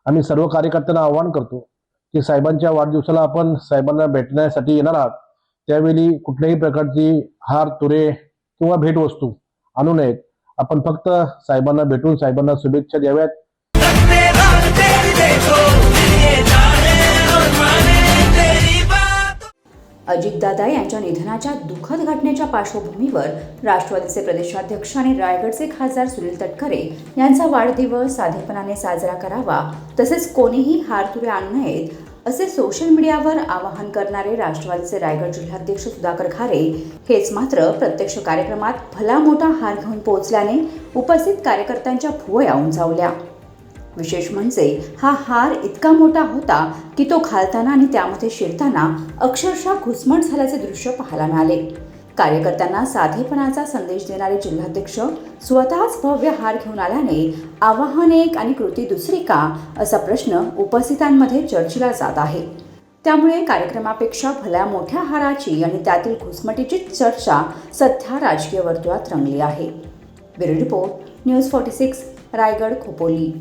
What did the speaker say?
आम्ही सर्व कार्यकर्त्यांना आवाहन करतो की साहेबांच्या वाढदिवसाला आपण साहेबांना भेटण्यासाठी येणार आहात, त्यावेळी कुठल्याही प्रकारची हार तुरे किंवा भेटवस्तू आणू नयेत. आपण फक्त साहेबांना भेटून साहेबांना शुभेच्छा द्याव्यात. अजितदादा यांच्या निधनाच्या दुःखद घटनेच्या पार्श्वभूमीवर राष्ट्रवादीचे प्रदेशाध्यक्ष आणि रायगडचे खासदार सुनील तटकरे यांचा वाढदिवस साधेपणाने साजरा करावा, तसेच कोणीही हारतुरे आणू नयेत असे सोशल मीडियावर आवाहन करणारे राष्ट्रवादीचे रायगड जिल्हाध्यक्ष सुधाकर खारे हेच मात्र प्रत्यक्ष कार्यक्रमात भला मोठा हार घेऊन पोहोचल्याने उपस्थित कार्यकर्त्यांच्या भुवया उंचावल्या. विशेष म्हणजे हा हार इतका मोठा होता की तो घालताना आणि त्यामध्ये शिरताना अक्षरशः घुसमट झाल्याचे दृश्य पाहायला मिळाले. कार्यकर्त्यांना साधेपणाचा संदेश देणारे जिल्हाध्यक्ष स्वतःच भव्य हार घेऊन आल्याने आवाहन एक आणि कृती दुसरी का असा प्रश्न उपस्थितांमध्ये चर्चेला जात आहे. त्यामुळे कार्यक्रमापेक्षा भल्या मोठ्या हाराची आणि त्यातील घुसमटीची चर्चा सध्या राजकीय वर्तुळात रंगली आहे. Bureau report, news 46, Raigad Khopoli.